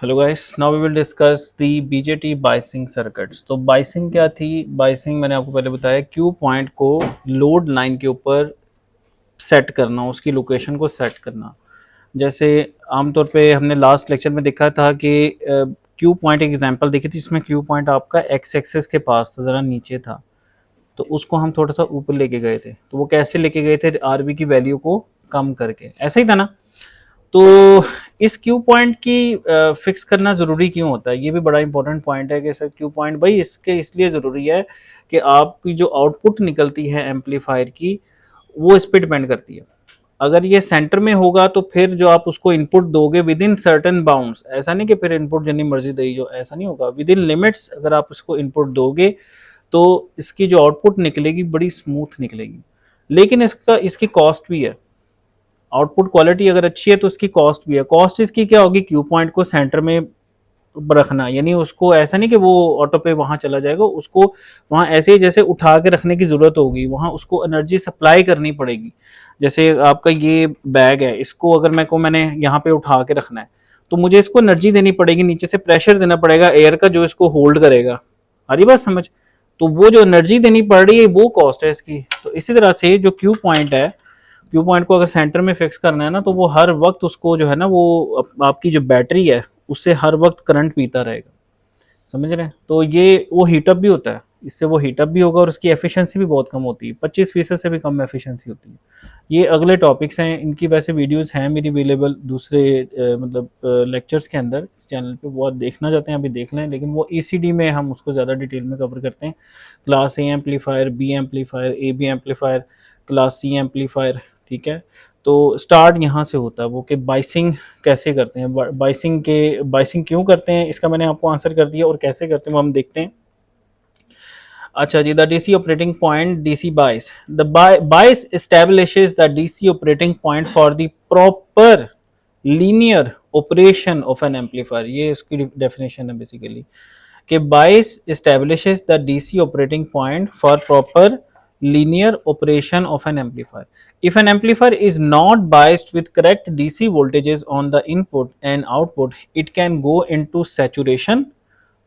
Hello guys, now we will discuss the BJT biasing circuits. तो biasing क्या थी? Biasing मैंने आपको पहले बताया, क्यू पॉइंट को लोड लाइन के ऊपर सेट करना, उसकी लोकेशन को सेट करना। जैसे आमतौर पे हमने लास्ट लेक्चर में देखा था कि क्यू पॉइंट एक एग्जांपल देखी थी, जिसमें क्यू पॉइंट आपका एक्स एक्सेस के पास था, ज़रा नीचे था। तो उसको हम थोड़ा सा ऊपर लेके गए थे। तो वो कैसे लेके गए थे? आरबी की वैल्यू को कम करके, ऐसा ही था ना। तो इस क्यू पॉइंट की फिक्स करना ज़रूरी क्यों होता है? ये भी बड़ा इंपॉर्टेंट पॉइंट है कि सर क्यू पॉइंट भाई इसके इसलिए ज़रूरी है कि आपकी जो आउटपुट निकलती है एम्पलीफायर की, वो इस पे डिपेंड करती है। अगर ये सेंटर में होगा तो फिर जो आप उसको इनपुट दोगे विद इन सर्टन बाउंड्स, ऐसा नहीं कि फिर इनपुट जितनी मर्जी दे जो, ऐसा नहीं होगा। विद इन लिमिट्स अगर आप उसको इनपुट दोगे तो इसकी जो आउटपुट निकलेगी बड़ी स्मूथ निकलेगी। लेकिन इसकी कॉस्ट भी है। आउटपुट क्वालिटी अगर अच्छी है तो उसकी कॉस्ट भी है। कॉस्ट इसकी क्या होगी? क्यू पॉइंट को सेंटर में रखना, यानी उसको ऐसा नहीं कि वो ऑटो पे वहां चला जाएगा, उसको वहां ऐसे ही जैसे उठा के रखने की जरूरत होगी, वहां उसको एनर्जी सप्लाई करनी पड़ेगी। जैसे आपका ये बैग है, इसको अगर मैंने यहाँ पे उठा के रखना है तो मुझे इसको एनर्जी देनी पड़ेगी, नीचे से प्रेशर देना पड़ेगा एयर का जो इसको होल्ड करेगा। आ रही बात समझ? तो वो जो एनर्जी देनी पड़ रही है वो कॉस्ट है इसकी। तो इसी तरह से जो क्यू पॉइंट है, क्यू पॉइंट को अगर सेंटर में फिक्स करना है ना, तो वो हर वक्त उसको जो है ना, वो आपकी जो बैटरी है उससे हर वक्त करंट पीता रहेगा। समझ रहे हैं? तो ये वो हीटअप भी होता है, इससे वो हीटअप भी होगा और उसकी एफिशिएंसी भी बहुत कम होती है, 25% से भी कम एफिशिएंसी होती है। ये अगले टॉपिक्स हैं, इनकी वैसे वीडियोस हैं मेरी अवेलेबल दूसरे मतलब लेक्चर्स के अंदर इस चैनल पे, वो आप देखना चाहते हैं अभी देख लें। लेकिन वो ईसीडी में हम उसको ज़्यादा डिटेल में कवर करते हैं। Class A amplifier, B amplifier, A B amplifier, class C amplifier. ठीक है। तो स्टार्ट यहाँ से होता है वो कि बाइसिंग कैसे करते हैं, बाइसिंग क्यों करते हैं, इसका मैंने आपको आंसर कर दिया, और कैसे करते हैं वो हम देखते हैं। अच्छा जी, the DC operating point, DC bias. The bias establishes the DC operating point for the proper linear operation of an amplifier. ये इसकी डेफिनेशन है बेसिकली, कि बाइस establishes the DC operating point for proper linear operation of an amplifier. If an amplifier is not biased with correct DC voltages on the input and output, it can go into saturation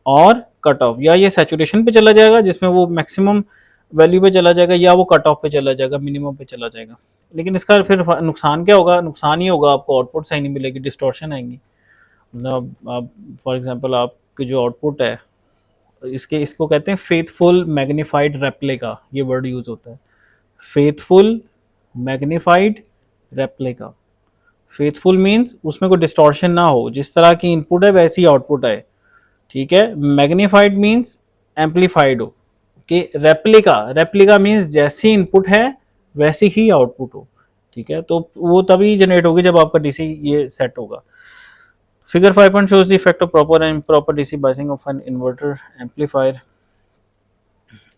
और cut off, या ये saturation पे चला जाएगा जिसमें वो maximum value पे चला जाएगा, या वो कट ऑफ पे चला जाएगा, मिनिमम पे चला जाएगा। लेकिन इसका फिर नुकसान क्या होगा? नुकसान ही होगा, आपको आउटपुट सही नहीं मिलेगी, डिस्टॉर्शन आएंगी। मतलब आप फॉर एग्जांपल आपकी जो आउटपुट है, इसको कहते हैं फेथफुल मैग्नीफाइड रेप्लिका, ये वर्ड यूज होता है। Faithful magnified replica. Faithful means उसमें कोई डिस्टॉर्शन ना हो, जिस तरह की इनपुट है वैसी आउटपुट है। ठीक है। मैग्नीफाइड मीन्स एम्पलीफाइड हो। कि रेप्लिका, रेप्लिका मीन्स जैसी इनपुट है वैसी ही आउटपुट हो। ठीक है। तो वो तभी जनरेट होगी जब आपका डीसी ये सेट होगा। Figure 5 point shows the effect of proper and improper DC biasing of an inverter amplifier।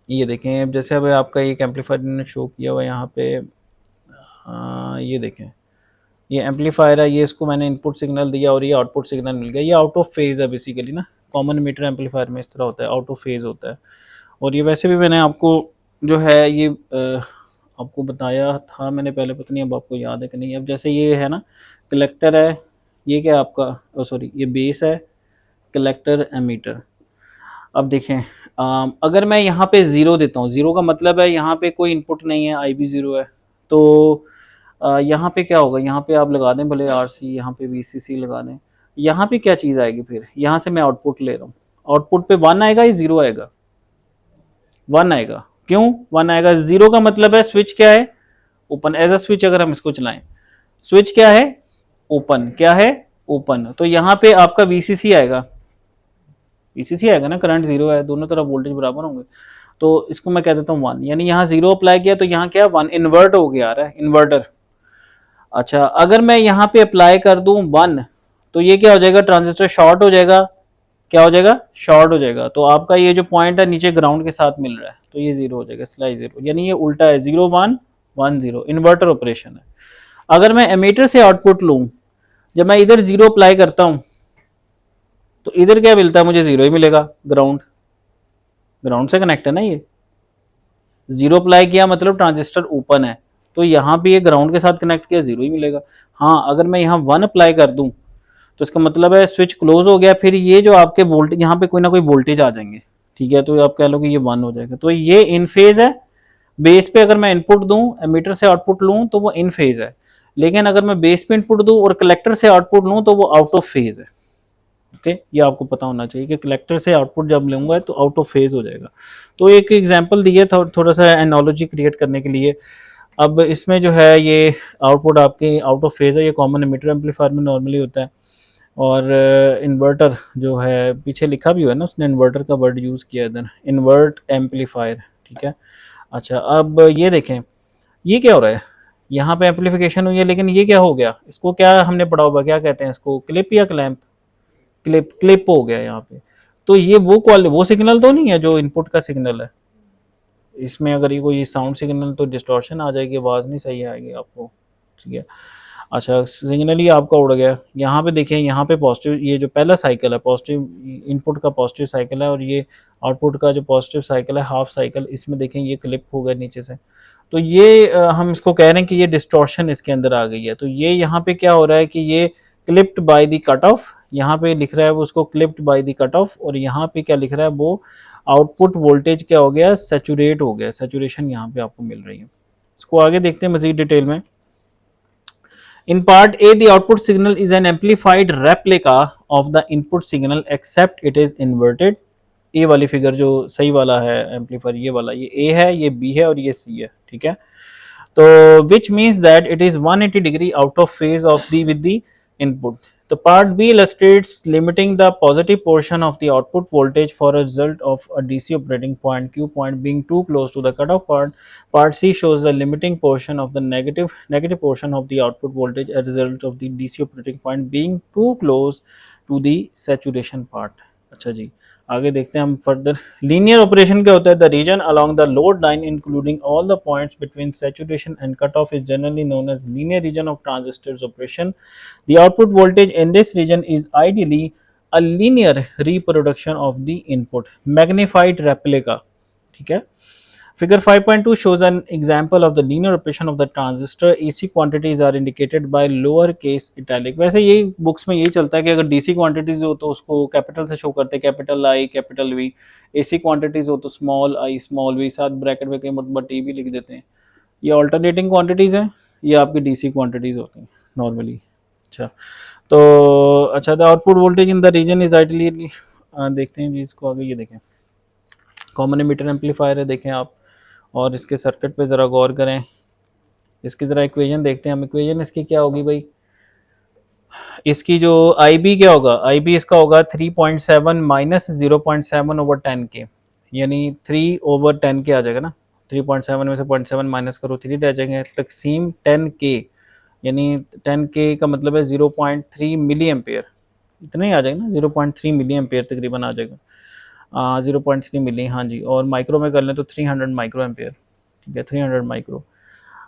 ये देखें, जैसे अब आपका एक एम्पलीफायर ने शो किया हुआ यहाँ पे, ये देखें, ये एम्पलीफायर है, ये इसको मैंने इनपुट सिग्नल दिया और ये आउटपुट सिग्नल मिल गया। ये आउट ऑफ फेज है बेसिकली ना, कॉमन मीटर एम्पलीफायर में इस तरह होता है, आउट ऑफ फेज होता है। और ये वैसे भी मैंने आपको जो है ये आपको बताया था मैंने पहले, पता नहीं अब आपको याद है कि नहीं। अब जैसे ये है ना, कलेक्टर है, ये क्या आपका, सॉरी ये बेस है, कलेक्टर एमीटर। अब देखें, अगर मैं यहाँ पे ज़ीरो देता हूँ, ज़ीरो का मतलब है यहाँ पे कोई इनपुट नहीं है, आई भी ज़ीरो है, तो यहाँ पे क्या होगा? यहाँ पे आप लगा दें भले आर सी, यहाँ पे वी सी सी लगा दें, यहाँ पे क्या चीज़ आएगी? फिर यहाँ से मैं आउटपुट ले रहा हूँ, आउटपुट पे वन आएगा या ज़ीरो आएगा? वन आएगा। क्यों वन आएगा? ज़ीरो का मतलब है स्विच क्या है? ओपन। एज अ स्विच अगर हम इसको चलाएं, स्विच क्या है? ओपन। क्या है? ओपन। तो यहाँ पे आपका वीसीसी आएगा, वीसीसी आएगा ना, करंट जीरो है, दोनों तरफ वोल्टेज बराबर होंगे। तो इसको मैं कह देता हूँ वन, यानी यहाँ जीरो अप्लाई किया तो यहाँ क्या? वन। इन्वर्ट हो गया, आ रहा है इन्वर्टर। अच्छा, अगर मैं यहाँ पे अप्लाई कर दूं वन, तो ये क्या हो जाएगा? ट्रांजिस्टर शॉर्ट हो जाएगा। क्या हो जाएगा? शॉर्ट हो जाएगा। तो आपका ये जो पॉइंट है नीचे ग्राउंड के साथ मिल रहा है, तो ये जीरो हो जाएगा, स्लाइड जीरो, यानी ये उल्टा है, zero one, one zero, inverter operation है। अगर मैं एमीटर से आउटपुट लूं, जब मैं इधर जीरो अप्लाई करता हूं तो इधर क्या मिलता है? मुझे जीरो ही मिलेगा, ग्राउंड, ग्राउंड से कनेक्ट है ना ये। जीरो अप्लाई किया मतलब ट्रांजिस्टर ओपन है, तो यहाँ पे ये ग्राउंड के साथ कनेक्ट किया, जीरो ही मिलेगा। हाँ, अगर मैं यहाँ वन अप्लाई कर दूं तो इसका मतलब है स्विच क्लोज हो गया, फिर ये जो आपके वोल्टेज यहाँ पे कोई ना कोई वोल्टेज आ जाएंगे, ठीक है, तो आप कह लो कि ये 1 हो जाएगा, तो ये इन फेज है। बेस पे अगर मैं इनपुट दूं, एमीटर से आउटपुट लूं तो वो इन फेज है, लेकिन अगर मैं बेस पे इनपुट दूं और कलेक्टर से आउटपुट लूं तो वो आउट ऑफ फेज है। ओके, ये आपको पता होना चाहिए कि कलेक्टर से आउटपुट जब लूंगा तो आउट ऑफ फेज हो जाएगा। तो एक एग्जांपल दिया था थोड़ा सा एनालॉजी क्रिएट करने के लिए। अब इसमें जो है ये आउटपुट आपके आउट ऑफ फेज है, ये कॉमन एमिटर एम्पलीफायर में नॉर्मली होता है। और इन्वर्टर जो है, पीछे लिखा भी हुआ है ना, उसने इन्वर्टर का वर्ड यूज़ किया इधर, इन्वर्ट एम्पलीफायर, ठीक है। अच्छा, अब ये देखें, ये क्या हो रहा है, यहाँ पे एम्पलीफिकेशन हुई है, लेकिन ये क्या हो गया, इसको क्या हमने पढ़ा होगा, क्या कहते हैं इसको, क्लिप या क्लैंप, क्लिप, क्लिप हो गया यहाँ पे। तो ये वो सिग्नल तो नहीं है जो इनपुट का सिग्नल है, इसमें अगर ये कोई साउंड सिग्नल तो डिस्टॉर्शन आ जाएगी, आवाज़ नहीं सही आएगी आपको, ठीक है। अच्छा, सिग्नल ही आपका उड़ गया। यहाँ पे देखिए, यहाँ पे पॉजिटिव, ये जो पहला साइकिल है पॉजिटिव, इनपुट का पॉजिटिव साइकिल है, और ये आउटपुट का जो पॉजिटिव साइकिल है हाफ साइकिल, इसमें देखें ये क्लिप हो गया नीचे से। तो ये हम इसको कह रहे हैं कि ये डिस्टॉर्शन इसके अंदर आ गई है। तो ये यहाँ पे क्या हो रहा है कि ये clipped by the cut off, यहाँ पे लिख रहा है वो उसको clipped by the cut off, और यहाँ पे क्या लिख रहा है वो आउटपुट वोल्टेज क्या हो गया, सैचुरेट हो गया, सैचुरेशन यहाँ पे आपको मिल रही है। इसको आगे देखते हैं मजीद डिटेल में। In part A, the output signal is an amplified replica of the input signal except it is inverted. A वाली फिगर जो सही वाला है एम्पलीफायर, ये वाला, ये A है, ये B है और ये C है, ठीक है। तो which means that it is 180 degree out of phase of the with the input. The part B illustrates limiting the positive portion of the output voltage for a result of a DC operating point Q point being too close to the cutoff part. Part C shows the limiting portion of the negative portion of the output voltage as a result of the DC operating point being too close to the saturation part. अच्छा जी, आगे देखते हैं हम further. Linear operation क्या होता है, the region along the load line including all the points between saturation and cut off is generally known as linear region of transistors operation. The output voltage in this region is ideally a linear reproduction of the input magnified replica, ठीक है। Figure 5.2 shows an example of the linear operation of the transistor. AC quantities are indicated by lower case italic. वैसे यही books में यही चलता है कि अगर DC क्वांटिटीज हो तो उसको कैपिटल से शो करते हैं, capital I capital V। AC quantities हो तो स्मॉल I स्मॉल V, साथ ब्रैकेट में कहीं मतलब T भी लिख देते हैं। ये ऑल्टरनेटिंग क्वांटिटीज हैं, ये आपकी DC क्वांटिटीज होती हैं नॉर्मली। अच्छा, तो अच्छा, the output voltage in the region is ideally, देखते हैं जी इसको आगे, ये देखें कॉमन एमिटर एम्पलीफायर है, देखें आप, और इसके सर्किट पे ज़रा गौर करें। इसकी ज़रा इक्वेशन देखते हैं हम। इक्वेशन इसकी क्या होगी भाई, इसकी जो IB क्या होगा, IB इसका होगा 3.7 माइनस 0.7 ओवर 10 के, यानी 3 ओवर 10 के आ जाएगा ना। 3.7 में से 0.7 माइनस करो, 3 रह जाएंगे, तकसीम 10 के, यानी 10 के का मतलब है 0.3 मिली एम्पेयर, इतना ही आ जाएगा ना, 0.3 मिली एम्पेयर तकरीबन आ जाएगा, 0.3 मिली, हाँ जी। और माइक्रो में कर लें तो 300 माइक्रो एम्पेयर, ठीक है, 300 माइक्रो।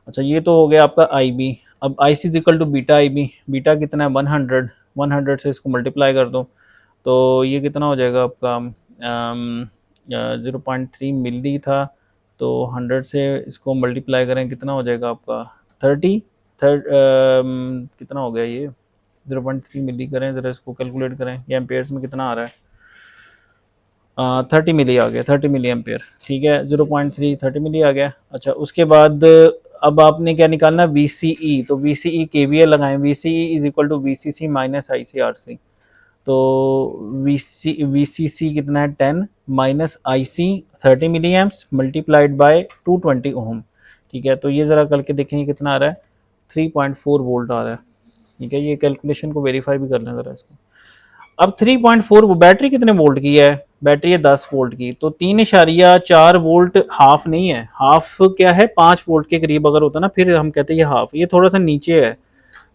अच्छा, ये तो हो गया आपका IB। अब IC is equal to beta IB, beta कितना है 100, 100 से इसको मल्टीप्लाई कर दो तो ये कितना हो जाएगा आपका, 0.3 मिली था, तो 100 से इसको मल्टीप्लाई करें कितना हो जाएगा आपका 30, कितना हो गया ये, 0.3 मिली करें ज़रा इसको कैलकुलेट करें, ये एम्पेयर्स में कितना आ रहा है, 30 मिली आ गया, 30 मिली एम्पेयर, ठीक है, 0.3 30 मिली आ गया। अच्छा, उसके बाद अब आपने क्या निकालना, VCE, तो VCE KVL लगाएं, VCE is equal to VCC minus ICRC, तो VCC कितना है 10 minus IC 30 milli amps multiplied by 220 ohm, ठीक है। तो ये ज़रा करके देखेंगे कितना आ रहा है, 3.4 वोल्ट आ रहा है, ठीक है। ये कैलकुलेशन को वेरीफाई भी कर लें ज़रा इसको। अब 3.4 बैटरी कितने वोल्ट की है, बैटरी है 10 वोल्ट की, तो 3.4 वोल्ट हाफ नहीं है, हाफ क्या है 5 वोल्ट के करीब अगर होता ना फिर हम कहते हैं ये हाफ, ये थोड़ा सा नीचे है,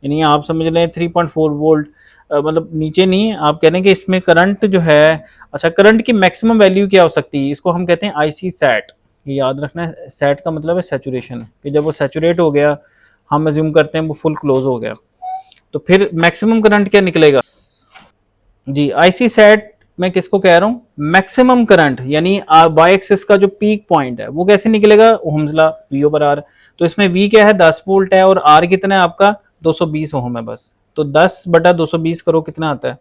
यानी आप समझ लें 3.4 वोल्ट मतलब नीचे नहीं है। आप कह रहे हैं कि इसमें करंट जो है, अच्छा करंट की मैक्सिमम वैल्यू क्या हो सकती है, इसको हम कहते हैं IC सैट, ये याद रखना है। सैट का मतलब है सैचुरेशन, कि जब वो सैचुरेट हो गया, हम अज्यूम करते हैं वो फुल क्लोज हो गया, तो फिर मैक्सिमम करंट क्या निकलेगा जी। IC सेट मैं किसको कह रहा हूँ, मैक्सिमम करंट, यानी वाई एक्सिस का जो पीक पॉइंट है वो कैसे निकलेगा, ओम्स लॉ V/R। तो इसमें V क्या है 10 वोल्ट है और R कितना है आपका 220 ओम है बस, तो 10/220 करो कितना आता है,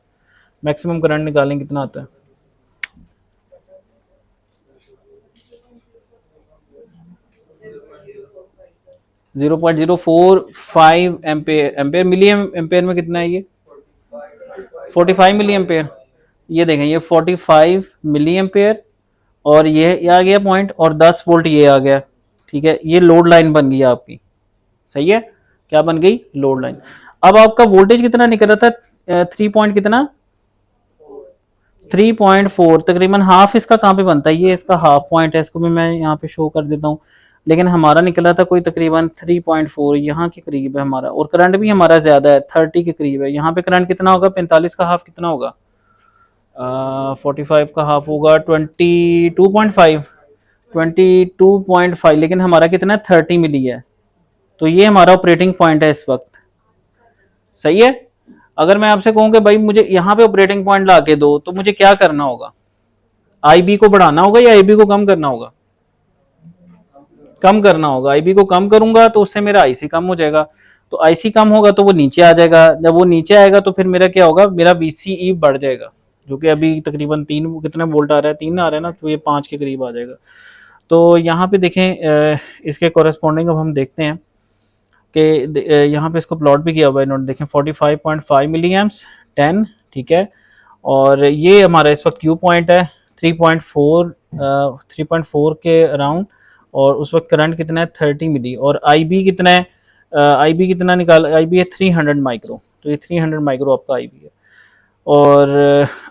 मैक्सिमम करंट निकालें कितना आता है? 0.045 एम्पेयर, एम्पेयर मिली एम्पेयर में कितना है ये? 45 मिली एम्पेयर। ये देखें ये 45 मिली एम्पेयर, और ये आ गया पॉइंट, और 10 वोल्ट ये आ गया। ठीक है, ये लोड लाइन बन गई आपकी। सही है, क्या बन गई? Load line. अब आपका वोल्टेज कितना निकल रहा था? 3 पॉइंट कितना? 3.4, तकरीबन हाफ इसका कहाँ पे बनता है? ये इसका हाफ पॉइंट है, इसको भी मैं यहाँ पे शो कर देता हूँ। लेकिन हमारा निकला था कोई तकरीबन 3.4 यहाँ के करीब है हमारा, और करंट भी हमारा ज्यादा है, 30 के करीब है। यहाँ पे करंट कितना होगा? 45 का हाफ कितना होगा? 45 का हाफ होगा 22.5, 22.5, लेकिन हमारा कितना है? 30 मिली है। तो ये हमारा ऑपरेटिंग पॉइंट है इस वक्त। सही है। अगर मैं आपसे कहूँ कि भाई मुझे यहाँ पे ऑपरेटिंग पॉइंट ला के दो, तो मुझे क्या करना होगा? आईबी को बढ़ाना होगा या आईबी को कम करना होगा? कम करना होगा। आईबी को कम करूंगा तो उससे मेरा आईसी कम हो जाएगा, तो आईसी कम होगा तो वो नीचे आ जाएगा। जब वो नीचे आएगा तो फिर मेरा क्या होगा? मेरा वीसीई बढ़ जाएगा, जो कि अभी तकरीबन 3 कितना वोल्ट आ रहा है? 3 आ रहा है ना, तो ये 5 के करीब आ जाएगा। तो यहाँ पे देखें, इसके कॉरेस्पॉन्डिंग अब हम देखते हैं कि यहाँ पे इसको प्लॉट भी किया हुआ है इन्होंने। देखें 45.5 मिली एम्प्स 10, ठीक है, और ये हमारा इस वक्त क्यू पॉइंट है 3.4, 3.4 के अराउंड, और उस वक्त करंट कितना है? 30 मिली। और आईबी कितना है? आईबी कितना निकाल? आईबी है 300 माइक्रो, तो ये 300 माइक्रो आपका आईबी है। और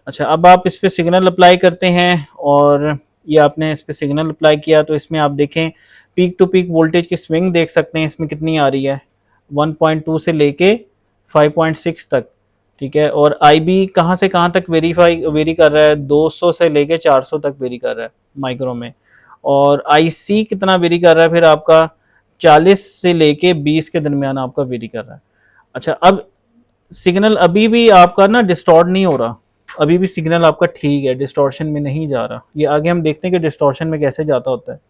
अच्छा, अब आप इस पर सिग्नल अप्लाई करते हैं, और ये आपने इस पर सिग्नल अप्लाई किया, तो इसमें आप देखें पीक टू पीक वोल्टेज की स्विंग देख सकते हैं इसमें कितनी आ रही है, 1.2 से लेके 5.6 तक। ठीक है, और आईबी कहाँ से कहाँ तक वेरी कर रहा है? 200 से लेके 400 तक वेरी कर रहा है माइक्रो में। और आईसी कितना वेरी कर रहा है फिर आपका? 40 से लेके 20 के दरमियान आपका वेरी कर रहा है। अच्छा, अब सिग्नल अभी भी आपका ना डिस्टॉर्ट नहीं हो रहा, अभी भी सिग्नल आपका ठीक है, डिस्टॉर्शन में नहीं जा रहा। ये आगे हम देखते हैं कि डिस्टॉर्शन में कैसे जाता होता है।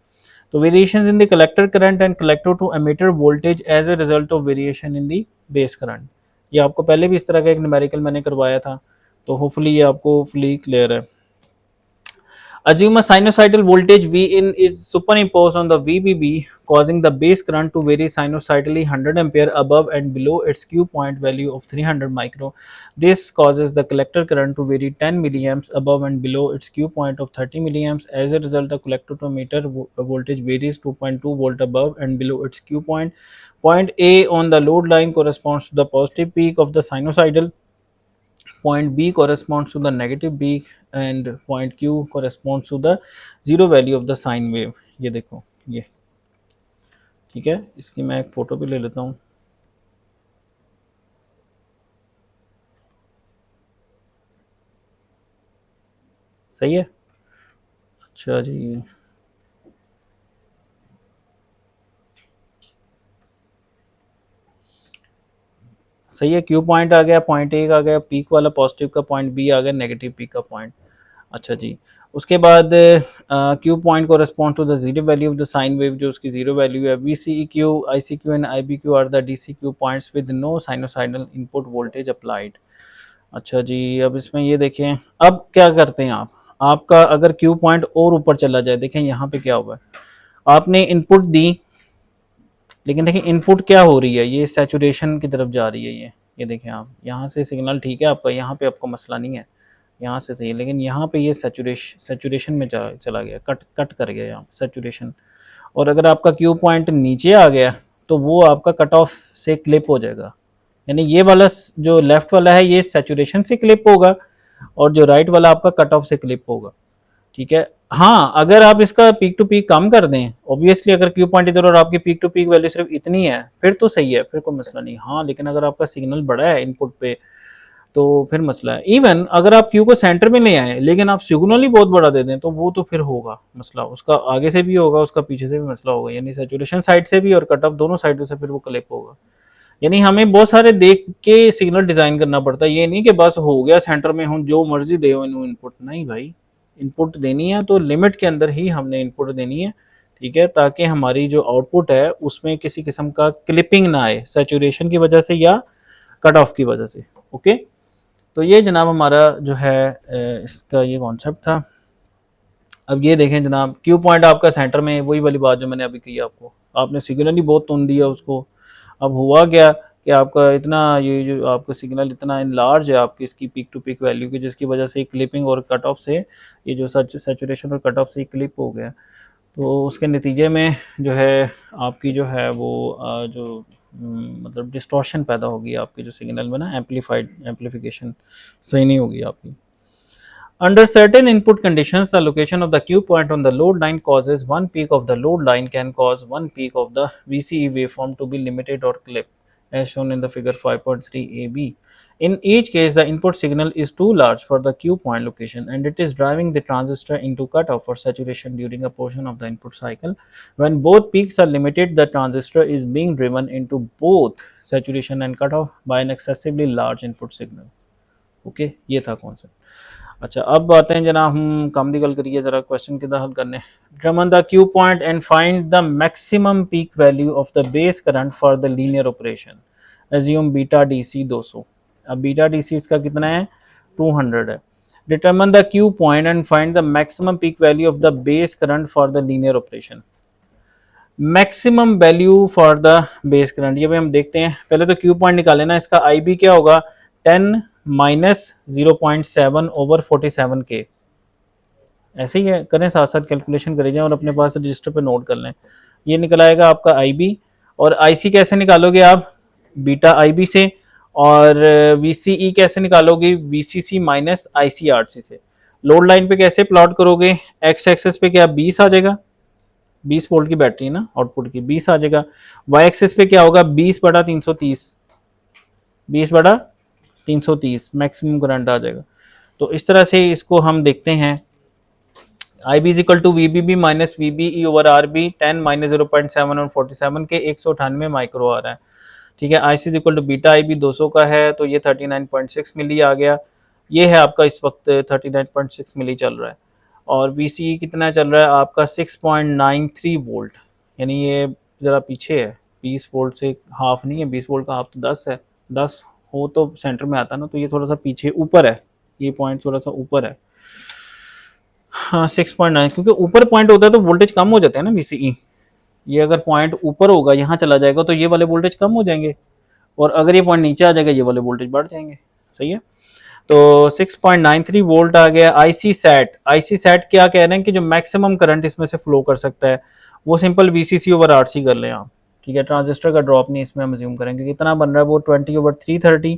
तो variations in the collector current and collector to emitter voltage as a result of variation in the base current. ये आपको पहले भी इस तरह का एक न्यूमेरिकल मैंने करवाया था, तो होपफुली ये आपको फुली क्लियर है। Assume a sinusoidal voltage Vin is superimposed on the VBB, causing the base current to vary sinusoidally 100 ampere above and below its Q point value of 300 micro. This causes the collector current to vary 10 milliamps above and below its Q point of 30 milliamps. As a result, the collector to emitter voltage varies 2.2 volt above and below its Q point. Point A on the load line corresponds to the positive peak of the sinusoidal. Point B corresponds to the negative peak and point Q corresponds to the zero value of the sine wave। ये देखो ये, ठीक है, इसकी मैं एक photo भी ले लेता हूँ। सही है। अच्छा जी, सही है। क्यू पॉइंट आ गया, पॉइंट ए आ गया पीक वाला पॉजिटिव का, पॉइंट बी आ गया नेगेटिव पीक का पॉइंट। अच्छा जी, उसके बाद क्यू पॉइंट को respond to the zero value of the sine wave, जो उसकी जीरो वैल्यू है। V C Q, I C Q and I B Q are the D C Q points with no sinusoidal input voltage applied. अच्छा जी, अब इसमें ये देखें, अब क्या करते हैं आप, आपका अगर क्यू पॉइंट और ऊपर चला जाए, देखें यहाँ पे क्या हुआ है, आपने इनपुट दी, लेकिन देखिए इनपुट क्या हो रही है, ये सैचुरेशन की तरफ जा रही है। ये देखें आप, यहाँ से सिग्नल ठीक है आपका, यहाँ पे आपको मसला नहीं है, यहाँ से सही है, लेकिन यहाँ पे ये सैचुरेशन में चला गया, कट कर गया यहाँ सैचुरेशन। और अगर आपका क्यू पॉइंट नीचे आ गया तो वो आपका कट ऑफ से क्लिप हो जाएगा, यानी ये वाला जो लेफ्ट वाला है ये सैचुरेशन से क्लिप होगा, और जो राइट वाला आपका कट ऑफ से क्लिप होगा। ठीक है, हाँ, अगर आप इसका पीक टू पीक कम कर दें, ऑब्वियसली अगर क्यू पॉइंट इधर और आपकी पीक टू पीक वैल्यू सिर्फ इतनी है, फिर तो सही है, फिर कोई मसला नहीं। हाँ, लेकिन अगर आपका सिग्नल बड़ा है इनपुट पे, तो फिर मसला है। इवन अगर आप क्यू को सेंटर में ले आए, लेकिन आप सिग्नल ही बहुत बड़ा दे दें, तो वो तो फिर होगा मसला, उसका आगे से भी होगा, उसका पीछे से भी मसला होगा, यानी सैचुरेशन साइड से भी और कट ऑफ दोनों साइडों से फिर वो क्लिप होगा। यानी हमें बहुत सारे देख के सिग्नल डिजाइन करना पड़ता है, ये नहीं कि बस हो गया सेंटर में हूँ जो मर्जी दे इनपुट, नहीं भाई, इनपुट देनी है तो लिमिट के अंदर ही हमने इनपुट देनी है। ठीक है, ताकि हमारी जो आउटपुट है उसमें किसी किस्म का क्लिपिंग ना आए सैचुरेशन की वजह से या कट ऑफ की वजह से। ओके, तो ये जनाब हमारा जो है इसका ये कॉन्सेप्ट था। अब ये देखें जनाब, क्यू पॉइंट आपका सेंटर में, वही वाली बात जो मैंने अभी की आपको, आपने सिग्नल ही बहुत तुन दिया उसको। अब हुआ क्या कि आपका इतना ये जो आपका सिग्नल इतना लार्ज है आपकी इसकी पीक टू पीक वैल्यू की, जिसकी वजह से क्लिपिंग और कट ऑफ से ये जो सैचुरेशन और कट ऑफ से क्लिप हो गया, तो उसके नतीजे में जो है आपकी जो है वो जो मतलब डिस्टॉर्शन पैदा होगी आपके जो सिग्नल में ना, एम्पलीफिकेशन सही नहीं होगी आपकी। Under certain input conditions, the location of the Q point on the load line causes one peak of the load line can cause one peak of the VCE waveform to be limited or clipped, as shown in the figure 5.3ab. In each case, the input signal is too large for the Q point location and it is driving the transistor into cutoff or saturation during a portion of the input cycle. When both peaks are limited, the transistor is being driven into both saturation and cutoff by an excessively large input signal. Okay, ये था concept. अच्छा, अब आते हैं जना हम काम दी गल करिए जरा क्वेश्चन किदा हल करने। Determine the Q point and find the maximum peak value of the base current for the linear operation. Assume beta DC 200। अब बीटा डीसी इसका कितना है, 200 है। Determine the Q point and find the maximum peak value of the base current for the linear operation. Maximum value for the base current, ये भी हम देखते हैं। पहले तो क्यू पॉइंट निकाले ना, इसका आई बी क्या होगा, 10 माइनस 0.7 ओवर 47 के। ऐसे ही है, करें साथ साथ कैलकुलेशन करें जाए और अपने पास रजिस्टर पे नोट कर लें। ये निकल आएगा आपका आई बी, और आई सी कैसे निकालोगे आप, बीटा आई बी से, और वी सी ई कैसे निकालोगे, V C C minus I C R C से। लोड लाइन पे कैसे प्लॉट करोगे, एक्स एक्सेस पे क्या 20 आ जाएगा, 20 वोल्ट की बैटरी ना आउटपुट की, 20 आ जाएगा। वाई एक्सेस पे क्या होगा, 20/330, 20/330 मैक्सिमम करंट आ जाएगा। तो इस तरह से इसको हम देखते हैं। I B equal to V B B minus V B E over R B, 10 minus 0.7 और 47 के 198 माइक्रो आ रहा है। ठीक है, I C equal to beta I B 200 का है, तो ये 39.6 मिली आ गया। ये है आपका इस वक्त 39.6 मिली चल रहा है। और वी सी कितना चल रहा है आपका 6.93 वोल्ट, यानी ये ज़रा पीछे है, 20 वोल्ट से हाफ नहीं है, 20 वोल्ट का हाफ तो 10 है, 10 हो तो सेंटर में आता ना, तो ये थोड़ा सा पीछे ऊपर है, ये पॉइंट थोड़ा सा ऊपर है। हाँ 6.9, क्योंकि ऊपर पॉइंट होता है तो वोल्टेज कम हो जाते हैं ना VCE। ये अगर पॉइंट ऊपर होगा, यहाँ चला जाएगा तो ये वाले वोल्टेज कम हो जाएंगे, और अगर ये पॉइंट नीचे आ जाएगा ये वाले वोल्टेज बढ़ जाएंगे। सही है, तो 6.93 वोल्ट आ गया। आईसी सेट क्या कह रहे हैं कि जो मैक्सिमम करंट इसमें से फ्लो कर सकता है वो सिंपल VCC ओवर RC कर लें आप। ठीक है, ट्रांजिस्टर का ड्रॉप नहीं इसमें हम अज्यूम करेंगे। कितना बन रहा है वो 20/330,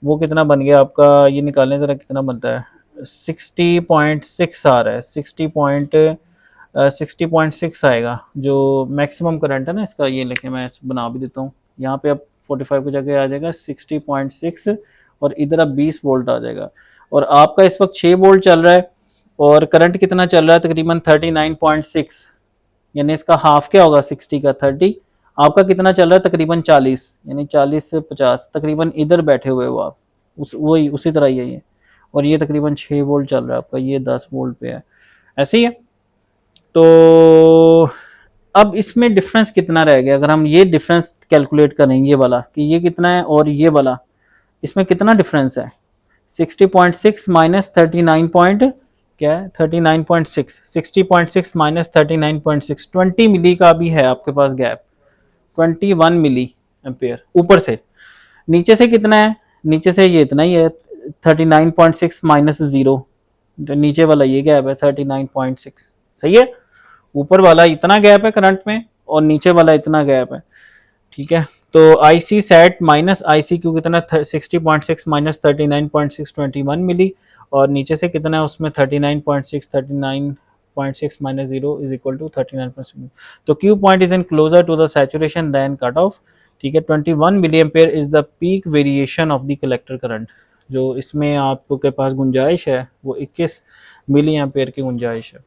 वो कितना बन गया आपका, ये निकालने ज़रा कितना बनता है, 60.6 आ रहा है, 60.6 आएगा जो मैक्सिमम करंट है ना इसका। ये लेके मैं बना भी देता हूँ यहाँ पे, अब 45 की जगह आ जाएगा 60.6, और इधर अब 20 वोल्ट आ जाएगा। और आपका इस वक्त 6 वोल्ट चल रहा है, और करंट कितना चल रहा है, तकरीबन 39.6, यानी इसका हाफ क्या होगा 60 का 30, आपका कितना चल रहा है तकरीबन 40, यानी 40 से 50 तकरीबन इधर बैठे हुए हो आप, वही उसी तरह ही है ये। और ये तकरीबन 6 वोल्ट चल रहा है आपका, ये 10 वोल्ट पे है, ऐसे ही है। तो अब इसमें डिफरेंस कितना रह गया, अगर हम ये डिफरेंस कैलकुलेट करें, ये वाला कि ये कितना है और ये वाला, इसमें कितना डिफरेंस है, 60.6 माइनस 39 पॉइंट क्या है 39.6, 60.6 माइनस 39.6, 20 मिली का भी है आपके पास गैप, 21 मिली एम्पेयर ऊपर से। नीचे से कितना है, नीचे से ये इतना ही है, 39.6 माइनस 0, तो नीचे वाला ये गैप है 39.6। सही है, ऊपर वाला इतना गैप है करंट में और नीचे वाला इतना गैप है। ठीक है, तो आई सी set minus I C Q कितना, 60.6 माइनस 39.6, 21 मिली, और नीचे से कितना है उसमें 39.6 माइनस 0 इज इक्वल टू 39.6। तो Q point is in closer to the saturation then cut off. ठीक है, 21 milli ampere is the peak variation of the collector current. जो इसमें आपके पास गुंजाइश है वो 21 मिली एम्पेयर की गुंजाइश है।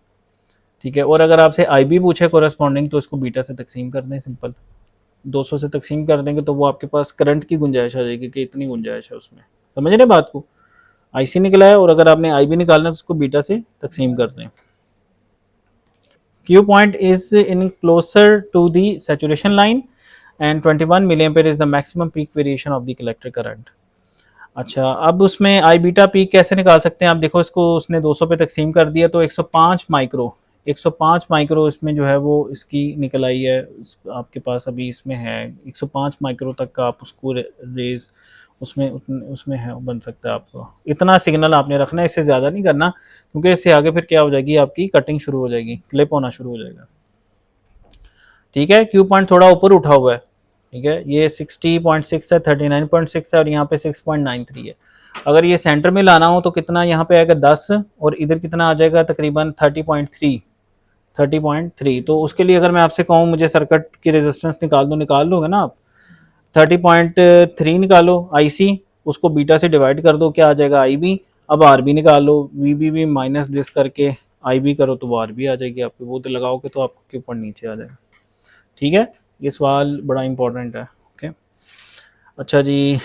ठीक है, और अगर आपसे आई बी पूछे कोरेस्पॉन्डिंग, तो इसको बीटा से तकसीम कर दें, सिंपल 200 से तकसीम कर देंगे तो वो आपके पास करंट की गुंजाइश आ जाएगी कि इतनी गुंजाइश है उसमें। समझ रहे बात को, आईसी निकला है और अगर आपने आई बी निकालना है तो उसको बीटा से तकसीम कर दें। Q point is in closer to the saturation line and 21 milli ampere is the maximum peak variation of the collector current. अच्छा, अब उसमें आई बीटा पीक कैसे निकाल सकते हैं आप? देखो इसको उसने 200 पे तकसीम कर दिया तो 105 माइक्रो, 105 माइक्रो इसमें जो है वो इसकी निकल आई है। आपके पास अभी इसमें है 105 माइक्रो तक का आप उसको रेज उसमें उसमें है बन सकता है आपको। इतना सिग्नल आपने रखना है, इससे ज़्यादा नहीं करना, क्योंकि इससे आगे फिर क्या हो जाएगी, आपकी कटिंग शुरू हो जाएगी, क्लिप होना शुरू हो जाएगा। ठीक है, क्यू पॉइंट थोड़ा ऊपर उठा हुआ है। ठीक है, ये 60.6 है, 39.6 है और यहाँ पे 6.93 है। अगर ये सेंटर में लाना हो तो कितना यहाँ पे आएगा 10 और इधर कितना आ जाएगा तकरीबन 30.3, 30.3। तो उसके लिए अगर मैं आपसे कहूँ मुझे सर्किट की रेजिस्टेंस निकाल दो, निकाल लोगे ना आप? 30.3 निकालो आईसी, उसको बीटा से डिवाइड कर दो, क्या आ जाएगा IB। अब आरबी निकाल लो, VBB माइनस दिस करके IB करो तो वो आरबी आ जाएगी आपको, वो तो लगाओगे तो आपको क्यू पॉइंट नीचे आ जाएगा। ठीक है, ये सवाल बड़ा इंपॉर्टेंट है। ओके, अच्छा जी,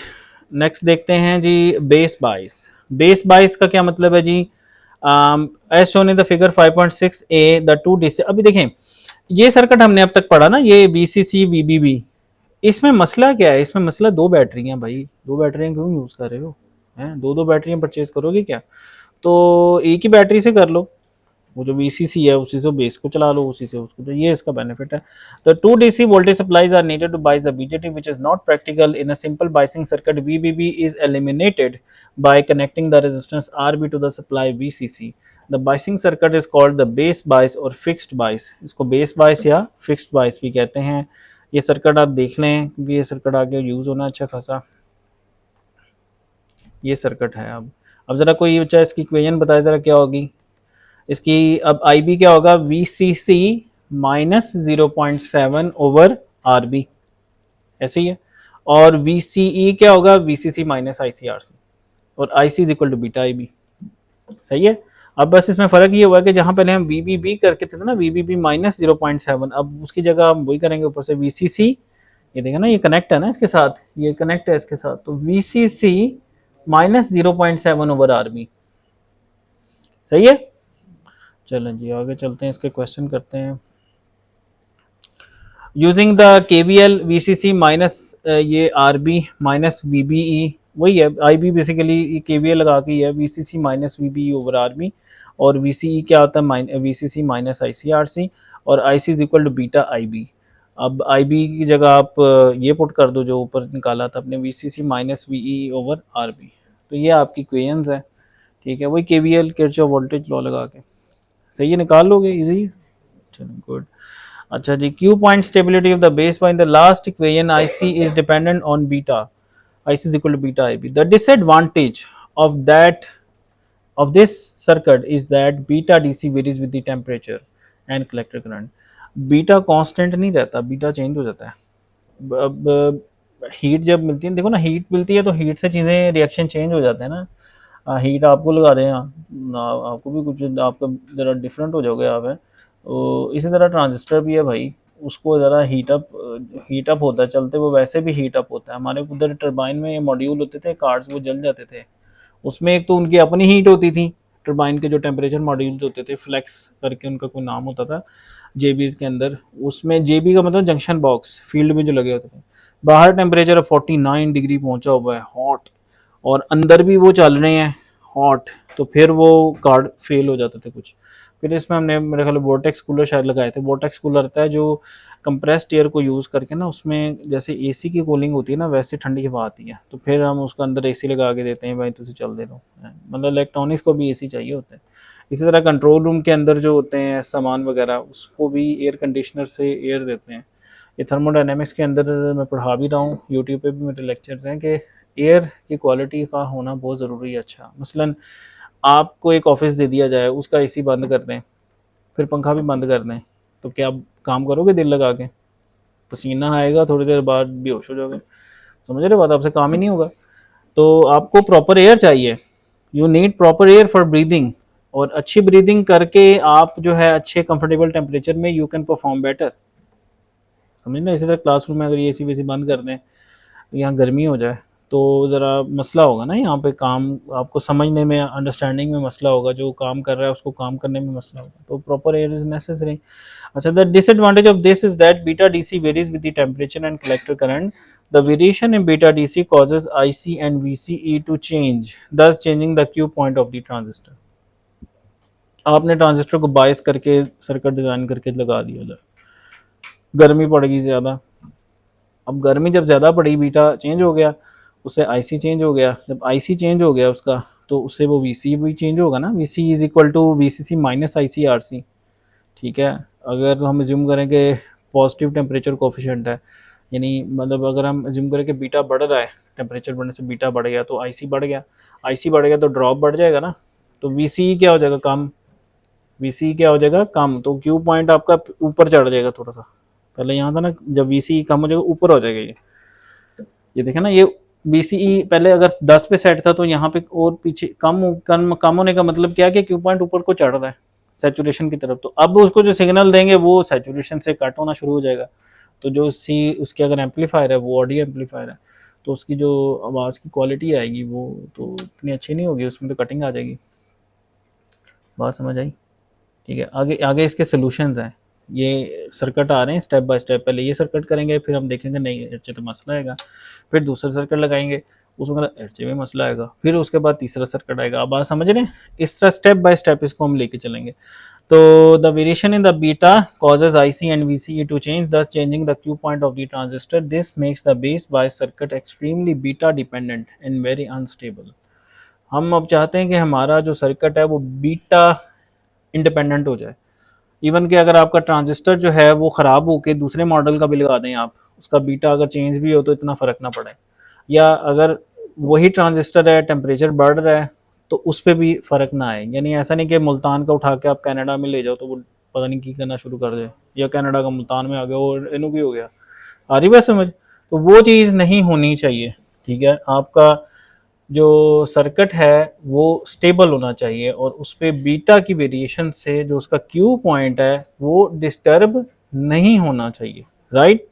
नेक्स्ट देखते हैं जी बेस बाइस। बेस बाइस का क्या मतलब है जी? As shown in the figure 5.6a the to DC. अभी देखें, ये सर्किट हमने अब तक पढ़ा ना, ये VCC VBB, इसमें मसला क्या है? इसमें मसला दो बैटरियां भाई, दो बैटरियां क्यों यूज कर रहे हो? हैं, दो दो बैटरियां परचेज करोगे क्या? तो एक ही बैटरी से कर लो, वो जो VCC है उसी से बेस को चला लो, उसी से उसको, तो ये इसका बेनिफिट है। तो 2 DC voltage supplies are needed to bias the BJT which is not practical in a simple biasing circuit. VBB is eliminated by connecting the resistance RB to the supply VCC. The biasing circuit is called the base bias or fixed bias. इसको base bias या fixed bias भी कहते हैं। ये circuit आप देख लें क्योंकि ये सर्किट आगे यूज होना अच्छा खासा। ये सर्किट है। अब जरा कोई बच्चा इसकी इक्वेशन बताए जरा क्या होगी इसकी। अब IB क्या होगा? VCC माइनस 0.7 ओवर RB, ऐसे ही है। और VCE क्या होगा? VCC माइनस ICRC, और IC is equal to beta IB। सही है। अब बस इसमें फर्क ये हुआ कि जहां पहले हम VBB करके थे ना, VBB माइनस 0.7, अब उसकी जगह हम वही करेंगे ऊपर से VCC। ये देखा ना, ये कनेक्ट है ना इसके साथ, ये कनेक्ट है इसके साथ, तो VCC माइनस 0.7 ओवर RB। सही है। चलें जी आगे चलते हैं, इसके क्वेश्चन करते हैं। Using the KVL VCC minus ये RB माइनस VBE, वही है IB बेसिकली KVL लगा के है, VCC minus VBE over RB, और VCE क्या होता है? VCC माइनस ICRC, और IC is equal to beta IB। अब IB की जगह आप ये पुट कर दो जो ऊपर निकाला था अपने, VCC minus VE over RB। तो ये आपकी इक्वेशंस है। ठीक है, वही KVL किरचॉफ वोल्टेज लॉ लगा के सही है, निकाल लोगे, इजी। चलो गुड। अच्छा जी, Q point stability of the base point, the last equation IC is dependent on beta, IC is equal to beta IB। The disadvantage of that of this circuit is that beta DC varies with the temperature and collector current. Beta constant नहीं रहता, beta change हो जाता है। अब heat जब मिलती है, देखो ना, हीट मिलती है तो हीट से चीज़ें रिएक्शन चेंज हो जाते हैं ना। हीट आपको लगा रहे हैं, आपको भी कुछ, आपका ज़रा डिफरेंट हो जाओगे आप है। तो इसी तरह ट्रांजिस्टर भी है भाई, उसको ज़रा हीट अप होता है चलते, वो वैसे भी हीट अप होता है। हमारे उधर टरबाइन में मॉड्यूल होते थे कार्ड्स, वो जल जाते थे, उसमें एक तो उनकी अपनी हीट होती थी, टरबाइन के जो टेम्परेचर मॉड्यूल्स होते थे, फ्लेक्स करके उनका कोई नाम होता था JBs के अंदर, उसमें JB का मतलब जंक्शन बॉक्स फील्ड में जो लगे होते थे, बाहर टेम्परेचर 49 डिग्री पहुंचा हुआ है हॉट, और अंदर भी वो चल रहे हैं हॉट, तो फिर वो कार्ड फेल हो जाते थे कुछ। फिर इसमें हमने मेरे ख्याल वोर्टेक्स कूलर शायद लगाए थे। वोर्टेक्स कूलर रहता है जो कंप्रेस्ड एयर को यूज़ करके ना, उसमें जैसे AC की कूलिंग होती है ना, वैसे ठंडी हवा आती है, तो फिर हम उसके अंदर AC लगा के देते हैं, भाई तुझे चल दे लो, मतलब इलेक्ट्रॉनिक्स को भी AC चाहिए होता है। इसी तरह कंट्रोल रूम के अंदर जो होते हैं सामान वगैरह, उसको भी एयर कंडीशनर से एयर देते हैं। ये थर्मोडायनेमिक्स के अंदर मैं पढ़ा भी रहा हूँ, यूट्यूब पे भी मेरे लेक्चर्स हैं कि एयर की क्वालिटी का होना बहुत ज़रूरी है। अच्छा, मसलन आपको एक ऑफिस दे दिया जाए, उसका AC बंद कर दें, फिर पंखा भी बंद कर दें, तो क्या आप काम करोगे दिल लगा के? पसीना आएगा, थोड़ी देर बाद बेहोश हो जाओगे, समझ रहे बात, आपसे काम ही नहीं होगा। तो आपको प्रॉपर एयर चाहिए, you need proper air for breathing, और अच्छी ब्रीदिंग करके आप जो है अच्छे कंफर्टेबल टेम्परेचर में यू कैन परफॉर्म बेटर, समझना। इसी तरह क्लासरूम में अगर ये AC वेसी बंद कर दें, यहाँ गर्मी हो जाए, तो ज़रा मसला होगा ना यहाँ पे, काम आपको समझने में, अंडरस्टैंडिंग में मसला होगा, जो काम कर रहा है उसको काम करने में मसला होगा, तो प्रॉपर एयर इज़ नेसेसरी। अच्छा, the disadvantage of this is that beta DC varies with the temperature and collector current. The variation in beta DC causes IC and VCE to change, thus changing the Q point of the transistor। आपने transistor को बायस करके circuit design करके लगा दिया उधर, गर्मी पड़ेगी ज़्यादा, अब गर्मी जब ज़्यादा पड़ी बीटा चेंज हो गया, उससे आईसी चेंज हो गया, जब आईसी चेंज हो गया उसका तो उससे वो वीसी भी चेंज होगा ना, VC is equal to VCC minus IC RC. ठीक है, अगर हम एज्यूम करें कि पॉजिटिव टेम्परेचर कोफिशिएंट है, यानी मतलब अगर हम एज्यूम करें कि बीटा बढ़ रहा है, टेम्परेचर बढ़ने से बीटा बढ़ गया तो आईसी बढ़ गया, आईसी बढ़ गया तो ड्रॉप बढ़ जाएगा ना, तो वीसी क्या हो जाएगा, कम, वीसी क्या हो जाएगा, कम, तो क्यू पॉइंट आपका ऊपर चढ़ जाएगा थोड़ा सा, पहले यहाँ था ना, जब वीसी कम हो जाएगा ऊपर हो जाएगा ये देखें ना, ये VCE पहले अगर 10 पे सेट था तो यहाँ पे और पीछे कम होने का मतलब क्या है कि क्यू पॉइंट ऊपर को चढ़ रहा है सैचुरेशन की तरफ, तो अब उसको जो सिग्नल देंगे वो सैचुरेशन से कट होना शुरू हो जाएगा, तो जो सी उसके अगर एम्पलीफायर है वो ऑडियो एम्पलीफायर है, तो उसकी जो आवाज़ की क्वालिटी आएगी वो तो इतनी अच्छी नहीं होगी, उसमें तो कटिंग आ जाएगी। बात समझ आई? ठीक है, आगे आगे इसके सोल्यूशंस हैं, ये सर्किट आ रहे हैं स्टेप बाय स्टेप, पहले ये सर्किट करेंगे, फिर हम देखेंगे नहीं एचए तो मसला आएगा, फिर दूसरा सर्किट लगाएंगे उसमें एचए में मसला आएगा, फिर उसके बाद तीसरा सर्किट आएगा। अब बात समझ रहे हैं, इस तरह स्टेप बाय स्टेप इसको हम लेके चलेंगे। तो the variation in the beta causes IC and VCE to change, thus changing the Q point of the transistor. This makes the base bias circuit extremely beta dependent and very unstable। हम अब चाहते हैं कि हमारा जो circuit है वो beta independent हो जाए, इवन कि अगर आपका ट्रांजिस्टर जो है वो ख़राब होके दूसरे मॉडल का भी लगा दें आप, उसका बीटा अगर चेंज भी हो तो इतना फ़र्क ना पड़े, या अगर वही ट्रांजिस्टर है टेम्परेचर बढ़ रहा है तो उस पर भी फ़र्क ना आए, यानी ऐसा नहीं कि मुल्तान का उठा के आप कनाडा में ले जाओ तो वो पता नहीं की करना शुरू कर दे, या कनाडा का मुल्तान में आ गया और इनू भी हो गया, आ रही बात समझ, तो वो चीज़ नहीं होनी चाहिए। ठीक है, आपका जो सर्किट है वो स्टेबल होना चाहिए और उस पर बीटा की वेरिएशन से जो उसका क्यू पॉइंट है वो डिस्टर्ब नहीं होना चाहिए, राइट।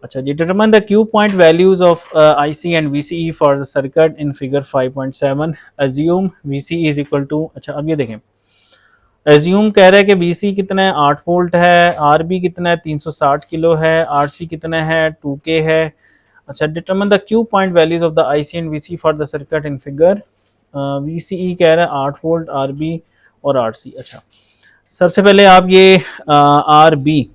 अच्छा जी, determine the Q point values of IC and VCE for the circuit in figure 5.7। Assume VC is equal to, अच्छा अब ये देखें, एज्यूम कह रहा है कि वीसी कितना है 8 वोल्ट है, आरबी कितना है 360 किलो है, आरसी कितना है 2K है। अच्छा, determine the Q point values of the IC and VC for the circuit in figure. VCE कह रहा है 8 वोल्ट, आरबी और आरसी। अच्छा, सबसे पहले आप ये आरबी,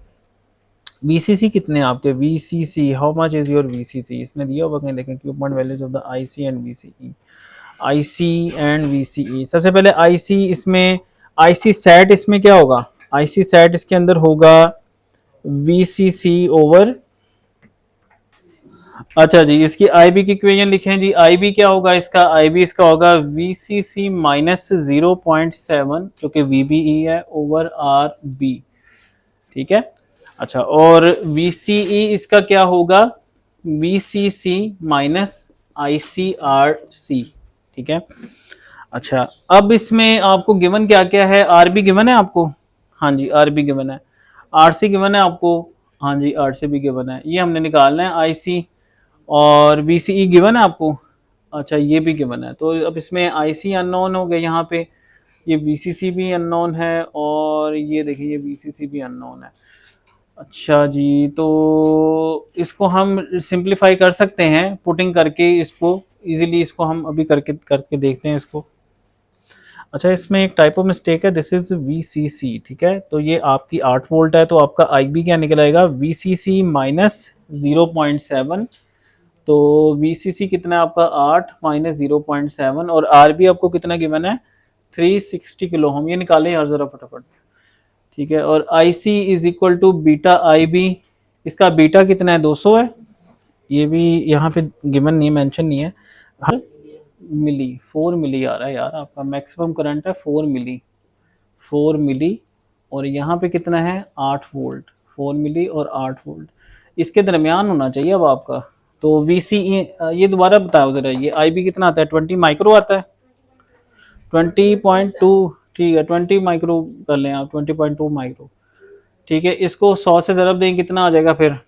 वीसीसी कितने आपके, VCC how much is your VCC, इसने दिया होगा कहीं, देखें Q point values of the IC and VCE, IC and VCE. सबसे पहले आईसी, इसमें आईसी सेट इसमें क्या होगा, आईसी सेट इसके अंदर होगा वीसीसी ओवर, अच्छा जी, इसकी आईबी की इक्वेशन लिखें जी, आईबी क्या होगा इसका, आईबी इसका होगा वीसीसी माइनस 0.7 जो कि वीबीई है ओवर आर बी। ठीक है, अच्छा, और वीसीई इसका क्या होगा, वीसीसी माइनस आईसीआरसी। ठीक है, अच्छा, अब इसमें आपको गिवन क्या क्या है, आरबी गिवन है आपको, हाँ जी आरबी गिवन है, आरसी गिवन है आपको, हाँ जी आरसी भी गिवन है, ये हमने निकालना है आईसी, और वीसीई गिवन है आपको, अच्छा ये भी गिवन है, तो अब इसमें आईसी अननोन हो गया यहाँ पे, ये वीसीसी भी अननोन है, और ये देखिए ये वीसीसी भी अननोन है। अच्छा जी, तो इसको हम सिंप्लीफाई कर सकते हैं पुटिंग करके, इसको इजीली इसको हम अभी करके करके देखते हैं इसको। अच्छा, इसमें एक टाइप ऑफ मिस्टेक है, दिस इज वीसीसी। ठीक है, तो ये आपकी 8 वोल्ट है, तो आपका आईबी क्या निकल आएगा, वीसीसी माइनस 0.7, तो वीसीसी कितना है आपका 8 माइनस 0.7, और आरबी आपको कितना गिवन है 360 किलो ओम, ये निकालें यार जरा फटाफट। ठीक है, और IC is equal to beta IB, इसका बीटा कितना है 200 है, ये भी यहाँ पे गिवन नहीं है, मेंशन नहीं है, हर मिली 4 मिली आ रहा है यार, आपका मैक्सिमम करंट है 4 मिली, और यहाँ पे कितना है 8 वोल्ट, 4 मिली और 8 वोल्ट, इसके दरमियान होना चाहिए अब आपका। तो वीसी, ये दोबारा बताओ ज़रा, ये आईबी कितना आता है 20 माइक्रो आता है, 20.2, ठीक है 20 माइक्रो कर लें आप, 20.2 माइक्रो। ठीक है, इसको 100 से ज़रब दें कितना आ जाएगा फिर,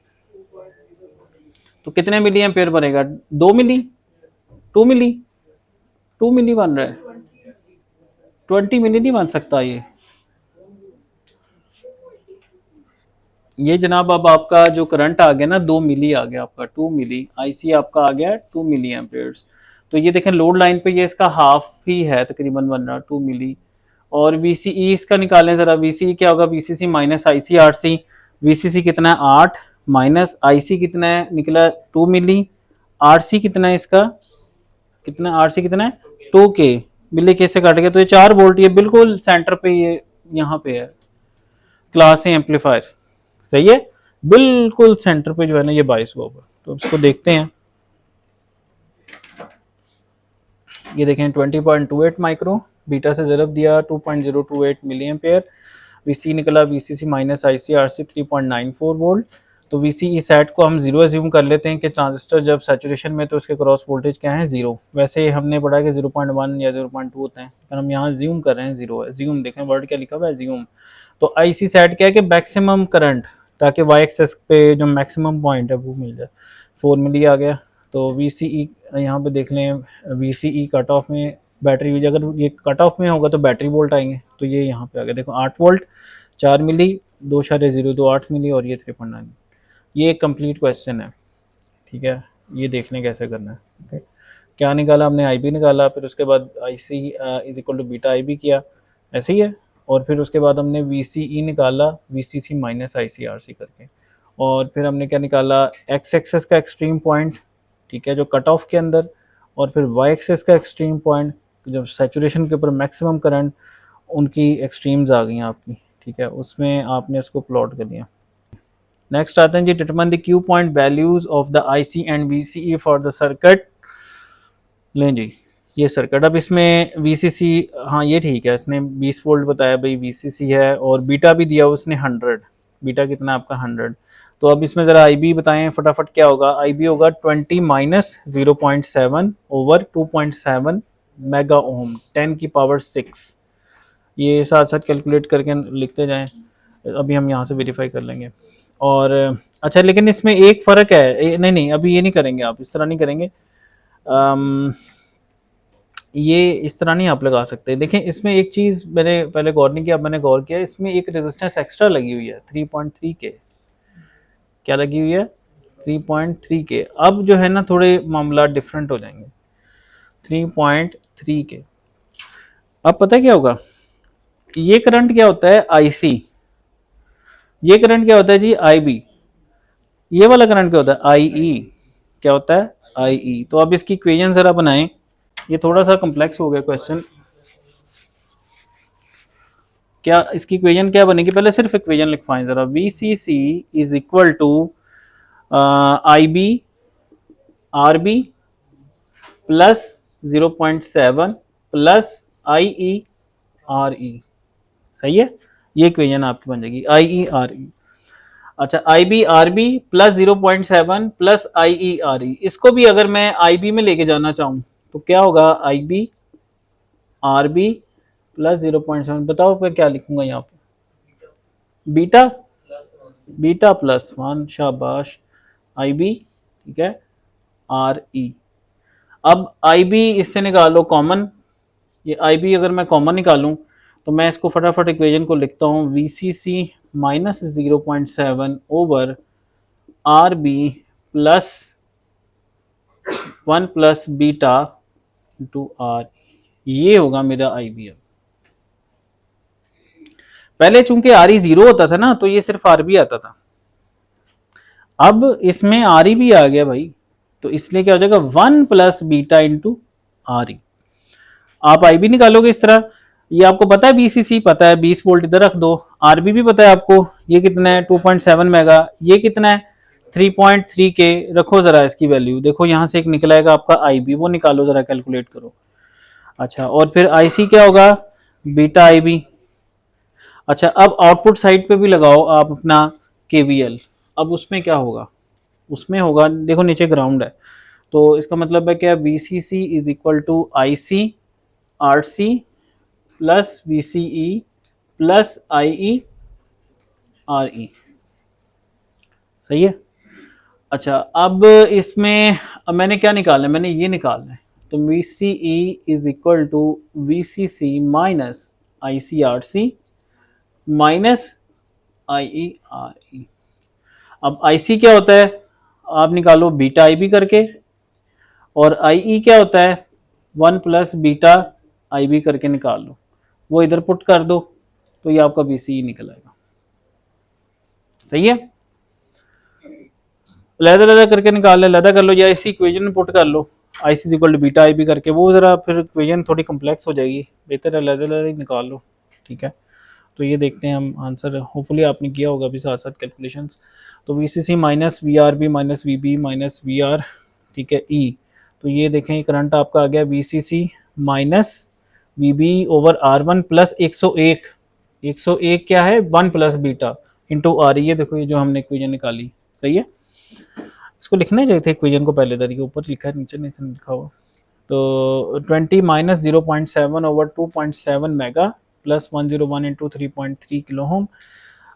तो कितने मिली एम्पेयर बनेगा 2 मिली, 2 मिली, 2 मिली बन रहा है, 20 मिली नहीं बन सकता ये जनाब। अब आपका जो करंट आ गया ना 2 मिली आ गया आपका, 2 मिली आईसी आपका आ गया 2 मिली एम्पेयर्स। तो ये देखें लोड लाइन पे ये इसका हाफ ही है तकरीबन बन रहा 2 मिली। और वीसीई इसका निकालें जरा, वीसीई क्या होगा, VCC minus IC RC. VCC कितना है 8, माइनस आईसी कितना है निकला 2 मिली, आरसी कितना है इसका, कितना आरसी कितना है 2 के, मिली के से काट गया तो ये 4 वोल्ट, ये बिल्कुल सेंटर पे ये यहाँ पे है क्लास ए एम्पलीफायर। सही है, बिल्कुल सेंटर पे जो है ना ये 22 वोल्ट। तो इसको देखते हैं, ये देखें 20.28 माइक्रो, बीटा से ज़रब दिया 2.028 मिली एम्पेयर। वीसी निकला VCC minus IC RC 3.94 volt. तो वीसीई सेट को हम जीरो एज्यूम कर लेते हैं कि ट्रांजिस्टर जब सैचुरेशन में तो उसके क्रॉस वोल्टेज क्या है, जीरो। वैसे हमने पढ़ा कि 0.1 या 0.2 होते हैं, पर हम यहाँ ज्यूम कर रहे हैं जीरो है। ज्यूम देखें वर्ड क्या लिखा हुआ है, ज्यूम। तो आईसी सेट क्या है कि मैक्सिमम करंट, ताकि वाई एक्सेस पे जो मैक्सिमम पॉइंट है वो मिल जाए। 4 मिली आ गया। तो वीसीई यहाँ पे देख लें, वीसीई कट ऑफ में बैटरी, अगर ये कट ऑफ में होगा तो बैटरी वोल्ट आएंगे, तो ये यहाँ पे आ गया देखो 8 वोल्ट, 4 मिली, 2.02 8 मिली और ये 3.9। ये एक कंप्लीट क्वेश्चन है, ठीक है। ये देख लें कैसे करना है। ओके, क्या निकाला हमने, आई बी निकाला, फिर उसके बाद I C is equal to beta I B किया, ऐसे ही है। और फिर उसके बाद हमने वी सी ई निकाला, V C C minus I C R C करके। और फिर हमने क्या निकाला, एक्स एक्सेस का एक्सट्रीम पॉइंट, ठीक है, जो कट ऑफ के अंदर। और फिर वाई एक्सेस का एक्सट्रीम पॉइंट, जब सैचुरेशन के ऊपर मैक्सिमम करंट, उनकी एक्सट्रीम्स आ गई हैं आपकी, ठीक है, उसमें आपने उसको प्लॉट कर दिया। नेक्स्ट आते हैं जी, determine the Q point values of the IC and VCE for the circuit. लें जी, ये सर्किट, अब इसमें वीसीसी, हाँ ये ठीक है, इसने 20 वोल्ट बताया भाई वीसीसी है, और बीटा भी दिया उसने 100, बीटा कितना आपका 100। तो अब इसमें ज़रा आई बी बताएं फटाफट, क्या होगा, आई बी होगा 20 माइनस 0.7 ओवर 2.7 मेगा ओम 10⁻⁶। ये साथ साथ कैलकुलेट करके लिखते जाएं, अभी हम यहाँ से वेरीफाई कर लेंगे। और अच्छा, लेकिन इसमें एक फ़र्क है, नहीं नहीं अभी ये नहीं करेंगे, आप इस तरह नहीं करेंगे, ये इस तरह नहीं आप लगा सकते। देखें इसमें एक चीज़ मैंने पहले गौर नहीं किया, अब मैंने गौर किया, इसमें एक रेजिस्टेंस एक्स्ट्रा लगी हुई है 3.3 के। क्या लगी हुई है, 3.3 के। अब जो है ना थोड़े मामला डिफरेंट हो जाएंगे, 3.3 के। अब पता है क्या होगा, ये करंट क्या होता है आईसी, ये करंट क्या होता है जी आईबी, ये वाला करंट क्या होता है आईई, क्या होता है आईई। तो अब इसकी इक्वेशन जरा बनाएं, ये थोड़ा सा कॉम्प्लेक्स हो गया क्वेश्चन। क्या इसकी इक्वेशन क्या बनेगी, पहले सिर्फ इक्वेशन लिखवाएं जरा, V C C is equal to I B R B plus 0.7 plus I E R E. सही है, ये इक्वेशन आपकी बन जाएगी आई ई आर ई। अच्छा, I B R B plus 0.7 plus I E R E, इसको भी अगर मैं आई बी में लेके जाना चाहूँ तो क्या होगा, आई बी आर बी प्लस 0.7, बताओ मैं क्या लिखूंगा यहाँ पे, बीटा, बीटा प्लस 1, शाबाश, आई बी, ठीक है, आर ई। अब आई बी इससे निकालो कॉमन, ये आई बी अगर मैं कॉमन निकालूं तो मैं इसको फटाफट इक्वेशन को लिखता हूँ, V C C minus 0.7 over R B plus 1 plus beta into R, ये होगा मेरा आई बी। अब पहले चूंकि आर ई 0 होता था ना तो ये सिर्फ आर बी आता था, अब इसमें आर ई भी आ गया भाई, तो इसलिए क्या हो जाएगा 1 plus beta into R E. आप आई बी निकालोगे इस तरह, ये आपको पता है बीसीसी पता है 20 वोल्ट इधर रख दो, आरबी भी पता है आपको, ये कितना है 2.7 मेगा, ये कितना है 3.3 के। रखो जरा इसकी वैल्यू, देखो यहाँ से एक निकलाएगा आपका आईबी, वो निकालो जरा कैलकुलेट करो। अच्छा, और फिर आईसी क्या होगा, बीटा आईबी। अच्छा, अब आउटपुट साइड पे भी लगाओ आप अपना केवीएल। अब उसमें क्या होगा, उसमें होगा, देखो नीचे ग्राउंड है, तो इसका मतलब है क्या, V C C is equal to I C R C plus V C E plus I E R E. सही है। अच्छा, अब इसमें अब मैंने क्या निकालना है, मैंने ये निकालना है, तो VCE is equal to VCC minus ICRC minus IERE। अब IC क्या होता है, आप निकालो बीटा IB करके, और IE क्या होता है 1 प्लस बीटा IB करके निकाल लो, वो इधर पुट कर दो, तो ये आपका VCE निकल आएगा। सही है, लहदा करके निकाल ले, लहदा कर लो या इसी इक्वेशन में पुट कर लो, IC is equal to beta IB करके, वो ज़रा फिर इक्वेशन थोड़ी कम्प्लेक्स हो जाएगी, बेहतर है लहदा ही निकाल लो। ठीक है, तो ये देखते हैं हम आंसर, होपफुली आपने किया होगा अभी साथ साथ कैलकुलेशंस। तो VCC minus VRB minus VB minus VR, ठीक है, E, तो ये देखें करंट आपका आ गया VCC minus VB over R1 plus 101 क्या है 1 प्लस बीटा इंटू RE, ये देखो ये जो हमने इक्वेशन निकाली। सही है, इसको लिखना चाहिए था इक्वेशन को पहले तरीके, ऊपर लिखा है नीचे नहीं लिखा हुआ। तो 20 minus 0.7 over 2.7 mega plus 101 into 3.3 kilo ohm,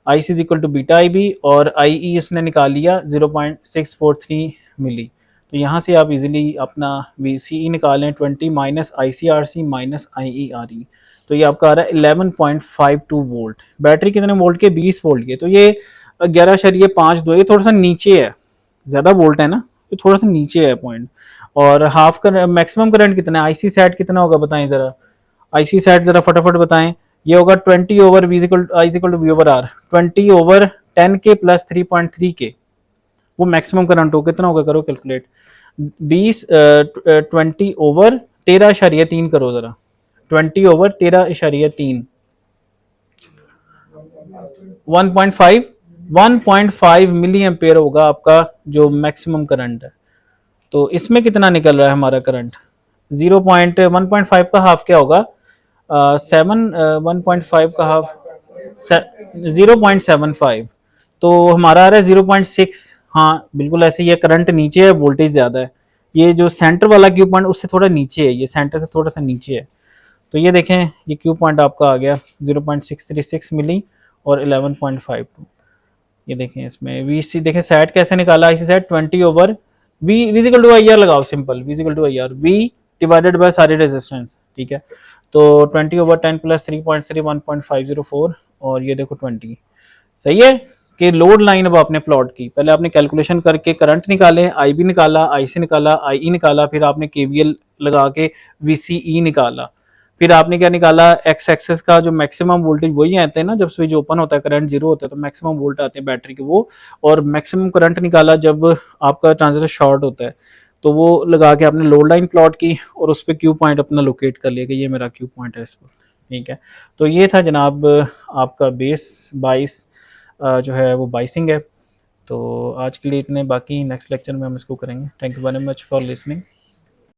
IC is equal to beta IB, और IE उसने निकाल लिया 0.643 मिली। तो यहाँ से आप इजीली अपना VCE निकालें, 20 माइनस ICRC माइनस IERE, तो ये आपका आ रहा है 11.52 वोल्ट। बैटरी कितने वोल्ट के 20 वोल्ट के, तो ये 11.52, ये थोड़ा सा नीचे है, ज़्यादा वोल्ट है ना, ये थोड़ा सा नीचे है पॉइंट। और हाफ कर मैक्सिमम करंट कितना है, IC सेट कितना होगा बताएं ज़रा, IC सेट ज़रा फटाफट बताएं। ये होगा 20 over V equal to V over R, 20 over 10 के प्लस 3.3 के, वो मैक्सिमम करंट हो कितना होगा, करो कैलकुलेट, 20 ओवर 13.3 करो ज़रा, 20 ओवर 13.3, 1.5 मिली एम्पेयर होगा आपका जो मैक्सिमम करंट है। तो इसमें कितना निकल रहा है हमारा करंट, 1.5 का हाफ क्या होगा, 1.5 का हाफ 0.75, तो हमारा आ रहा है 0.6। हाँ बिल्कुल ऐसे, ये करंट नीचे है, वोल्टेज ज़्यादा है, ये जो सेंटर वाला क्यू पॉइंट उससे थोड़ा नीचे है, ये सेंटर से थोड़ा सा नीचे है। तो ये देखें ये क्यू पॉइंट आपका आ गया 0.636 मिली और 11.52। ये देखें इसमें VC देखें सेट कैसे निकाला, IC sat 20 over V equal to IR लगाओ, simple V equal to IR, V divided by सारे रेजिस्टेंस। ठीक है, तो 20 ओवर 10 प्लस 3.3 1.504, और ये देखो 20। सही है कि लोड लाइन अब आपने प्लॉट की, पहले आपने कैलकुलेशन करके करंट निकाले, IB निकाला, IC निकाला, IE निकाला, फिर आपने KVL लगा के VCE निकाला, फिर आपने क्या निकाला, एक्स एक्सेस का जो मैक्सिमम वोल्टेज वही आते हैं ना, जब स्विच ओपन होता है करंट जीरो होता है तो मैक्सिमम वोल्ट आते हैं बैटरी के वो, और मैक्सिमम करंट निकाला जब आपका ट्रांजिस्टर शॉर्ट होता है, तो वो लगा के आपने लोड लाइन प्लॉट की और उस पर क्यू पॉइंट अपना लोकेट कर लिया कि ये मेरा क्यू पॉइंट है इस पर। ठीक है, तो ये था जनाब आपका बेस 22 जो है वो बाइसिंग है। तो आज के लिए इतने, बाकी नेक्स्ट लेक्चर में हम इसको करेंगे। Thank you very much for listening.